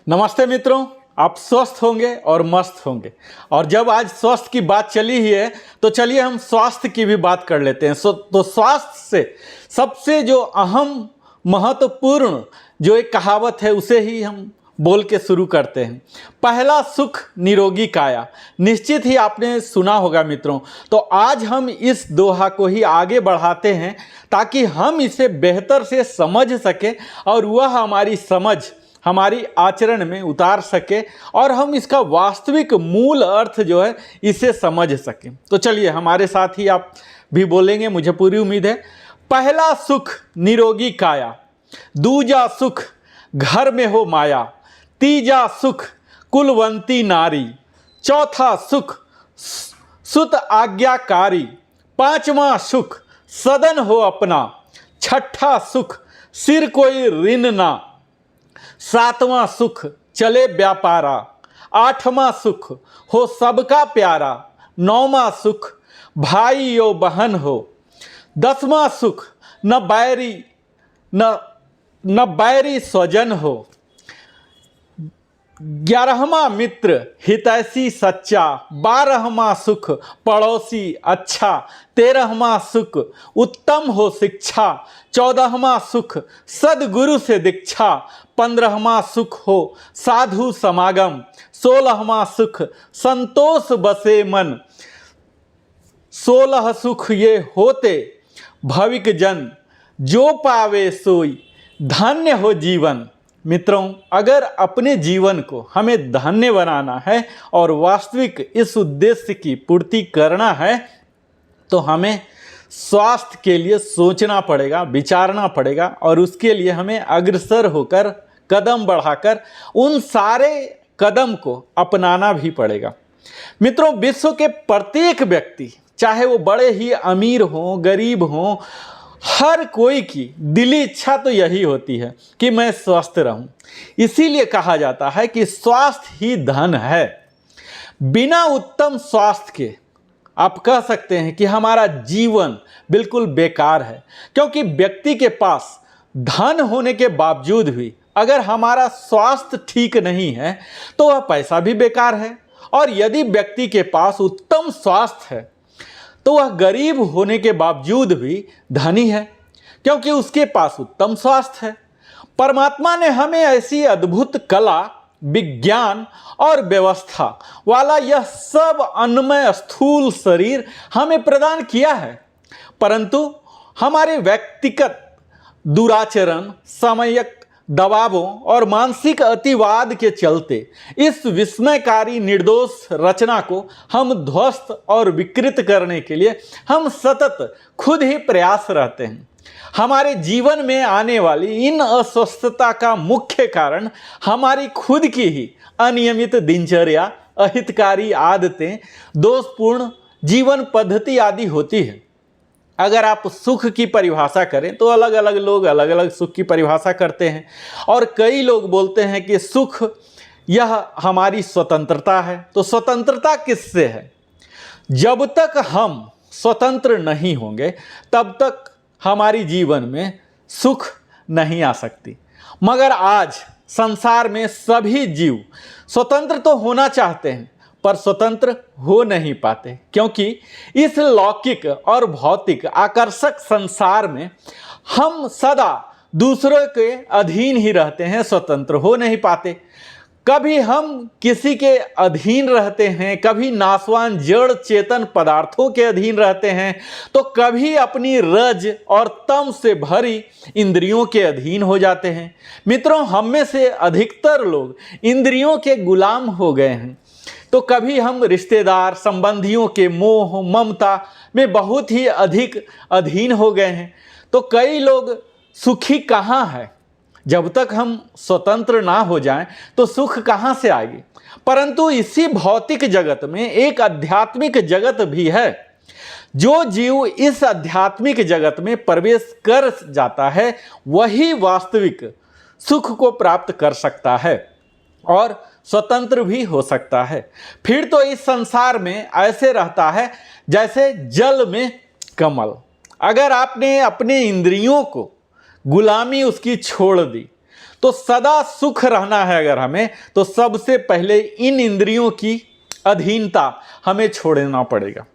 नमस्ते मित्रों, आप स्वस्थ होंगे और मस्त होंगे। और जब आज स्वास्थ्य की बात चली ही है तो चलिए हम स्वास्थ्य की भी बात कर लेते हैं। तो स्वास्थ्य से सबसे जो अहम महत्वपूर्ण जो एक कहावत है उसे ही हम बोल के शुरू करते हैं। पहला सुख निरोगी काया। निश्चित ही आपने सुना होगा मित्रों। तो आज हम इस दोहा को ही आगे बढ़ाते हैं ताकि हम इसे बेहतर से समझ सकें और वह हमारी समझ हमारी आचरण में उतार सके और हम इसका वास्तविक मूल अर्थ जो है इसे समझ सकें। तो चलिए हमारे साथ ही आप भी बोलेंगे, मुझे पूरी उम्मीद है। पहला सुख निरोगी काया, दूजा सुख घर में हो माया, तीजा सुख कुलवंती नारी, चौथा सुख सुत आज्ञाकारी, पांचवा सुख सदन हो अपना, छठा सुख सिर कोई ऋण ना, सातवां सुख चले व्यापारा, आठवां सुख हो सबका प्यारा, नौवां सुख भाई यो बहन हो, दसवां सुख न बैरी स्वजन हो, 11वां मित्र हितैषी सच्चा, 12वां सुख पड़ोसी अच्छा, 13वां सुख उत्तम हो शिक्षा, 14वां सुख सदगुरु से दीक्षा, 15वां सुख हो साधु समागम, 16वां सुख संतोष बसे मन, 16 सुख ये होते भविक जन, जो पावे सोई धन्य हो जीवन। मित्रों, अगर अपने जीवन को हमें धन्य बनाना है और वास्तविक इस उद्देश्य की पूर्ति करना है तो हमें स्वास्थ्य के लिए सोचना पड़ेगा, विचारना पड़ेगा और उसके लिए हमें अग्रसर होकर कदम बढ़ाकर उन सारे कदम को अपनाना भी पड़ेगा। मित्रों, विश्व के प्रत्येक व्यक्ति, चाहे वो बड़े ही अमीर हों, गरीब हों, हर कोई की दिली इच्छा तो यही होती है कि मैं स्वस्थ रहूं। इसीलिए कहा जाता है कि स्वास्थ्य ही धन है। बिना उत्तम स्वास्थ्य के आप कह सकते हैं कि हमारा जीवन बिल्कुल बेकार है, क्योंकि व्यक्ति के पास धन होने के बावजूद भी अगर हमारा स्वास्थ्य ठीक नहीं है तो वह पैसा भी बेकार है। और यदि व्यक्ति के पास उत्तम स्वास्थ्य है तो वह गरीब होने के बावजूद भी धनी है, क्योंकि उसके पास उत्तम स्वास्थ्य है। परमात्मा ने हमें ऐसी अद्भुत कला, विज्ञान और व्यवस्था वाला यह सब अन्नमय स्थूल शरीर हमें प्रदान किया है, परंतु हमारे व्यक्तिगत दुराचरण, सामयिक दबावों और मानसिक अतिवाद के चलते इस विस्मयकारी निर्दोष रचना को हम ध्वस्त और विकृत करने के लिए हम सतत खुद ही प्रयास रहते हैं। हमारे जीवन में आने वाली इन अस्वस्थता का मुख्य कारण हमारी खुद की ही अनियमित दिनचर्या, अहितकारी आदतें, दोषपूर्ण जीवन पद्धति आदि होती है। अगर आप सुख की परिभाषा करें तो अलग अलग लोग अलग अलग सुख की परिभाषा करते हैं और कई लोग बोलते हैं कि सुख यह हमारी स्वतंत्रता है। तो स्वतंत्रता किससे है? जब तक हम स्वतंत्र नहीं होंगे तब तक हमारी जीवन में सुख नहीं आ सकती। मगर आज संसार में सभी जीव स्वतंत्र तो होना चाहते हैं पर स्वतंत्र हो नहीं पाते, क्योंकि इस लौकिक और भौतिक आकर्षक संसार में हम सदा दूसरों के अधीन ही रहते हैं, स्वतंत्र हो नहीं पाते। कभी हम किसी के अधीन रहते हैं, कभी नाशवान जड़ चेतन पदार्थों के अधीन रहते हैं, तो कभी अपनी रज और तम से भरी इंद्रियों के अधीन हो जाते हैं। मित्रों, हम में से अधिकतर लोग इंद्रियों के गुलाम हो गए हैं। तो कभी हम रिश्तेदार संबंधियों के मोह ममता में बहुत ही अधिक अधीन हो गए हैं। तो कई लोग सुखी कहाँ है? जब तक हम स्वतंत्र ना हो जाएं तो सुख कहाँ से आएगी? परंतु इसी भौतिक जगत में एक आध्यात्मिक जगत भी है। जो जीव इस आध्यात्मिक जगत में प्रवेश कर जाता है वही वास्तविक सुख को प्राप्त कर सकता है और स्वतंत्र भी हो सकता है। फिर तो इस संसार में ऐसे रहता है जैसे जल में कमल। अगर आपने अपने इंद्रियों को गुलामी उसकी छोड़ दी तो सदा सुख रहना है अगर हमें, तो सबसे पहले इन इंद्रियों की अधीनता हमें छोड़ना पड़ेगा।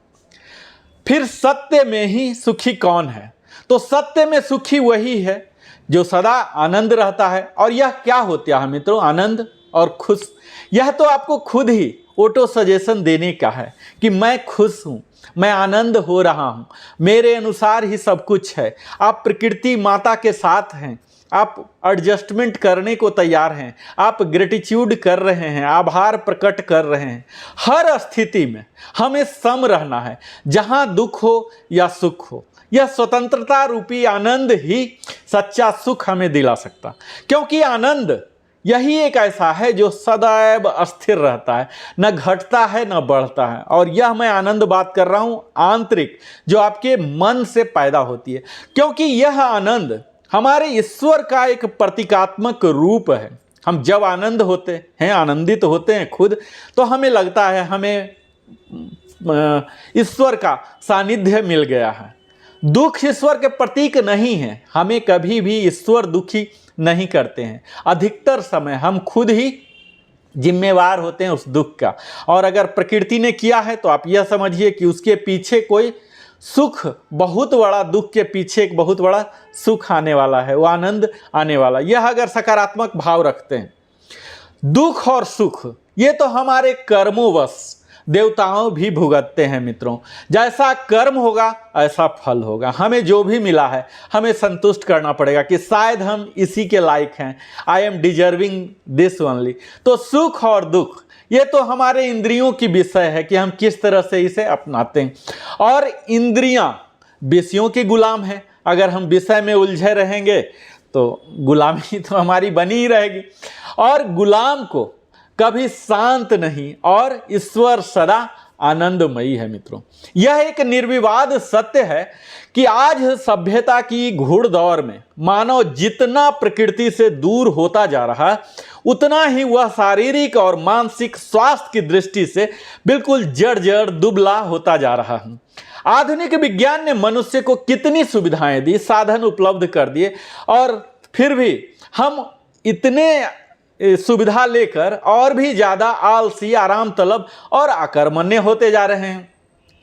फिर सत्य में ही सुखी कौन है? तो सत्य में सुखी वही है जो सदा आनंद रहता है। और यह क्या होता है मित्रों, आनंद और खुश? यह तो आपको खुद ही ऑटो सजेशन देने का है कि मैं खुश हूँ, मैं आनंद हो रहा हूँ, मेरे अनुसार ही सब कुछ है। आप प्रकृति माता के साथ हैं, आप एडजस्टमेंट करने को तैयार हैं, आप ग्रेटिट्यूड कर रहे हैं, आभार प्रकट कर रहे हैं। हर स्थिति में हमें सम रहना है, जहाँ दुख हो या सुख हो। यह स्वतंत्रता रूपी आनंद ही सच्चा सुख हमें दिला सकता, क्योंकि आनंद यही एक ऐसा है जो सदैव अस्थिर रहता है, न घटता है न बढ़ता है। और यह मैं आनंद बात कर रहा हूँ आंतरिक, जो आपके मन से पैदा होती है, क्योंकि यह आनंद हमारे ईश्वर का एक प्रतीकात्मक रूप है। हम जब आनंद होते हैं, आनंदित होते हैं खुद, तो हमें लगता है हमें ईश्वर का सानिध्य मिल गया है। दुख ईश्वर के प्रतीक नहीं है, हमें कभी भी ईश्वर दुखी नहीं करते हैं। अधिकतर समय हम खुद ही जिम्मेवार होते हैं उस दुख का। और अगर प्रकृति ने किया है तो आप यह समझिए कि उसके पीछे कोई सुख, बहुत बड़ा दुख के पीछे एक बहुत बड़ा सुख आने वाला है, वो आनंद आने वाला। यह अगर सकारात्मक भाव रखते हैं। दुख और सुख ये तो हमारे कर्मोवश देवताओं भी भुगतते हैं मित्रों। जैसा कर्म होगा ऐसा फल होगा। हमें जो भी मिला है हमें संतुष्ट करना पड़ेगा कि शायद हम इसी के लायक हैं, I am deserving this only. तो सुख और दुख ये तो हमारे इंद्रियों की विषय है कि हम किस तरह से इसे अपनाते हैं। और इंद्रियां विषयों की गुलाम है। अगर हम विषय में उलझे रहेंगे तो गुलामी तो हमारी बनी ही रहेगी। और गुलाम को कभी शांत नहीं, और ईश्वर सदा आनंदमयी है मित्रों। यह एक निर्विवाद सत्य है कि आज सभ्यता की घुड़दौड़ में मानव जितना प्रकृति से दूर होता जा रहा है, उतना ही वह शारीरिक और मानसिक स्वास्थ्य की दृष्टि से बिल्कुल जर्जर दुबला होता जा रहा है। आधुनिक विज्ञान ने मनुष्य को कितनी सुविधाएं दी, साधन उपलब्ध कर दिए, और फिर भी हम इतने सुविधा लेकर और भी ज़्यादा आलसी, आराम तलब और आकर्मण्य होते जा रहे हैं।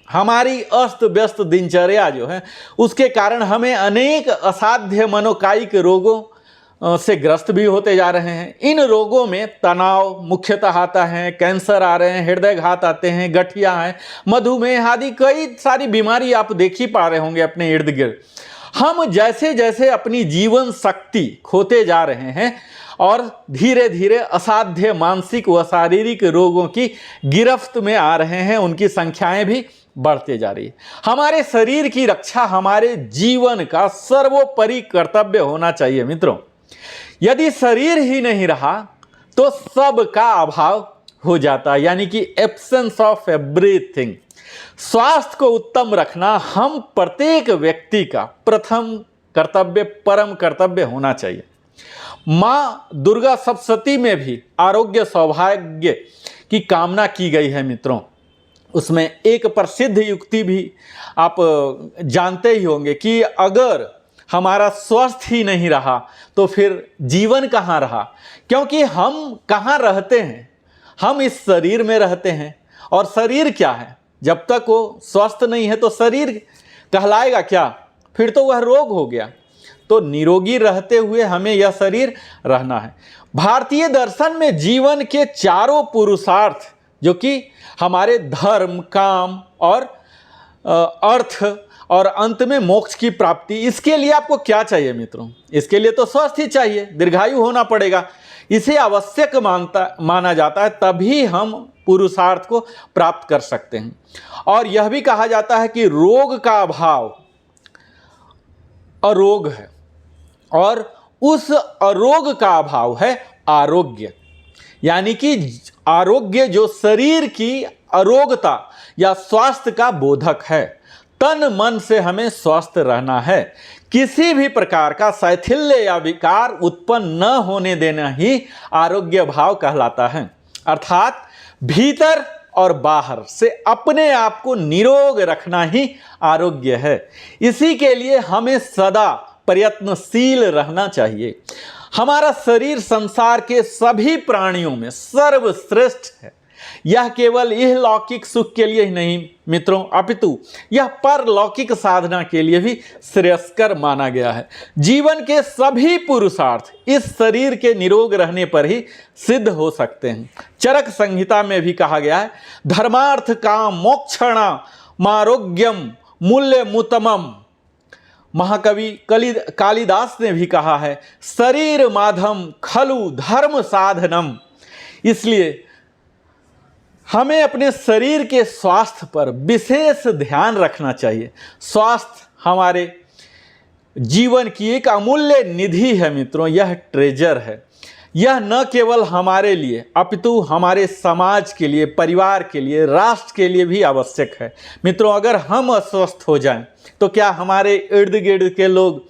हमारी अस्त व्यस्त दिनचर्या जो है उसके कारण हमें अनेक असाध्य मनोकायिक रोगों से ग्रस्त भी होते जा रहे हैं। इन रोगों में तनाव मुख्यतः आता है, कैंसर आ रहे हैं, हृदयघात आते हैं, गठिया है, मधुमेह आदि कई सारी बीमारी आप देख ही पा रहे होंगे अपने इर्द गिर्द। हम जैसे जैसे अपनी जीवन शक्ति खोते जा रहे हैं और धीरे धीरे असाध्य मानसिक व शारीरिक रोगों की गिरफ्त में आ रहे हैं, उनकी संख्याएं भी बढ़ते जा रही है। हमारे शरीर की रक्षा हमारे जीवन का सर्वोपरि कर्तव्य होना चाहिए मित्रों। यदि शरीर ही नहीं रहा तो सब का अभाव हो जाता है, यानी कि एब्सेंस ऑफ एवरीथिंग। स्वास्थ्य को उत्तम रखना हम प्रत्येक व्यक्ति का प्रथम कर्तव्य, परम कर्तव्य होना चाहिए। माँ दुर्गा सप्तशती में भी आरोग्य सौभाग्य की कामना की गई है मित्रों। उसमें एक प्रसिद्ध युक्ति भी आप जानते ही होंगे कि अगर हमारा स्वास्थ्य ही नहीं रहा तो फिर जीवन कहाँ रहा, क्योंकि हम कहाँ रहते हैं, हम इस शरीर में रहते हैं। और शरीर क्या है, जब तक वो स्वस्थ नहीं है तो शरीर कहलाएगा क्या, फिर तो वह रोग हो गया। तो निरोगी रहते हुए हमें यह शरीर रहना है। भारतीय दर्शन में जीवन के चारों पुरुषार्थ, जो कि हमारे धर्म, काम और अर्थ और अंत में मोक्ष की प्राप्ति, इसके लिए आपको क्या चाहिए मित्रों? इसके लिए तो स्वस्थ ही चाहिए, दीर्घायु होना पड़ेगा। इसे आवश्यक माना जाता है, तभी हम पुरुषार्थ को प्राप्त कर सकते हैं। और यह भी कहा जाता है कि रोग का अभाव अरोग है और उस अरोग का अभाव है आरोग्य। यानी कि आरोग्य जो शरीर की अरोगता या स्वास्थ्य का बोधक है। तन मन से हमें स्वस्थ रहना है। किसी भी प्रकार का शैथिल्य या विकार उत्पन्न न होने देना ही आरोग्य भाव कहलाता है। अर्थात भीतर और बाहर से अपने आप को निरोग रखना ही आरोग्य है। इसी के लिए हमें सदा प्रयत्नशील रहना चाहिए। हमारा शरीर संसार के सभी प्राणियों में सर्वश्रेष्ठ है। यह केवल यह लौकिक सुख के लिए ही नहीं मित्रों, अपितु यह परलौकिक साधना के लिए भी श्रेयस्कर माना गया है। जीवन के सभी पुरुषार्थ इस शरीर के निरोग रहने पर ही सिद्ध हो सकते हैं। चरक संहिता में भी कहा गया है, धर्मार्थ काम मोक्षणा मारोग्यम मूल्यमुत्तमम। महाकवि कालिदास ने भी कहा है, शरीर माधम खलु धर्म साधनम। इसलिए हमें अपने शरीर के स्वास्थ्य पर विशेष ध्यान रखना चाहिए। स्वास्थ्य हमारे जीवन की एक अमूल्य निधि है मित्रों, यह ट्रेजर है। यह न केवल हमारे लिए अपितु हमारे समाज के लिए, परिवार के लिए, राष्ट्र के लिए भी आवश्यक है। मित्रों, अगर हम अस्वस्थ हो जाएं तो क्या हमारे इर्द गिर्द के लोग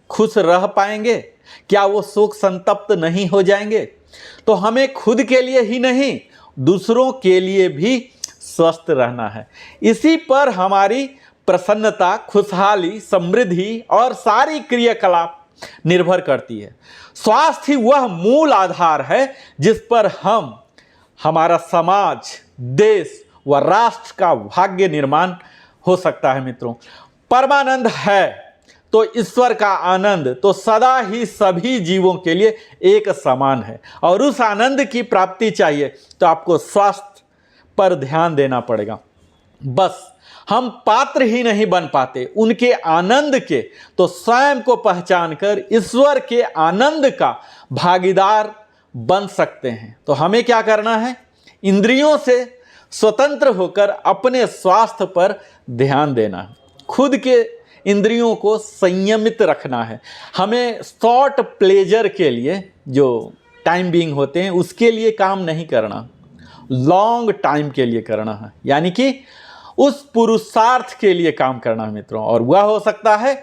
खुश रह पाएंगे? क्या वो शोक संतप्त नहीं हो जाएंगे? तो हमें खुद के लिए ही नहीं, दूसरों के लिए भी स्वस्थ रहना है। इसी पर हमारी प्रसन्नता, खुशहाली, समृद्धि और सारी क्रियाकलाप निर्भर करती है। स्वास्थ्य ही वह मूल आधार है जिस पर हम, हमारा समाज, देश व राष्ट्र का भाग्य निर्माण हो सकता है। मित्रों, परमानंद है तो ईश्वर का आनंद तो सदा ही सभी जीवों के लिए एक समान है, और उस आनंद की प्राप्ति चाहिए तो आपको स्वास्थ्य पर ध्यान देना पड़ेगा। बस हम पात्र ही नहीं बन पाते उनके आनंद के, तो स्वयं को पहचानकर ईश्वर के आनंद का भागीदार बन सकते हैं। तो हमें क्या करना है? इंद्रियों से स्वतंत्र होकर अपने स्वास्थ्य पर ध्यान देना है। खुद के इंद्रियों को संयमित रखना है। हमें शॉर्ट प्लेजर के लिए, जो टाइम बीइंग होते हैं, उसके लिए काम नहीं करना, लॉन्ग टाइम के लिए करना है, यानी कि उस पुरुषार्थ के लिए काम करना है मित्रों। और वह हो सकता है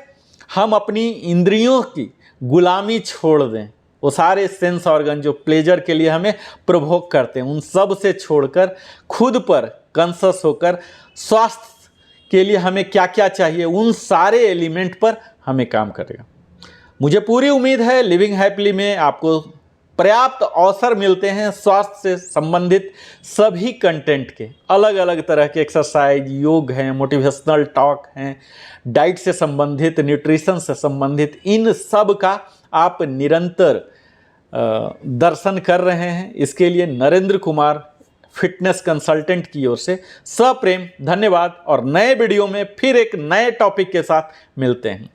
हम अपनी इंद्रियों की गुलामी छोड़ दें। वो सारे सेंस ऑर्गन जो प्लेजर के लिए हमें प्रभोग करते हैं, उन सब से छोड़कर खुद पर कॉन्शस होकर स्वास्थ्य के लिए हमें क्या क्या चाहिए, उन सारे एलिमेंट पर हमें काम करेगा। मुझे पूरी उम्मीद है लिविंग हैप्पीली में आपको पर्याप्त अवसर मिलते हैं स्वास्थ्य से संबंधित सभी कंटेंट के। अलग अलग तरह के एक्सरसाइज, योग हैं, मोटिवेशनल टॉक हैं, डाइट से संबंधित, न्यूट्रिशन से संबंधित, इन सब का आप निरंतर दर्शन कर रहे हैं। इसके लिए नरेंद्र कुमार फिटनेस कंसल्टेंट की ओर से सप्रेम धन्यवाद, और नए वीडियो में फिर एक नए टॉपिक के साथ मिलते हैं।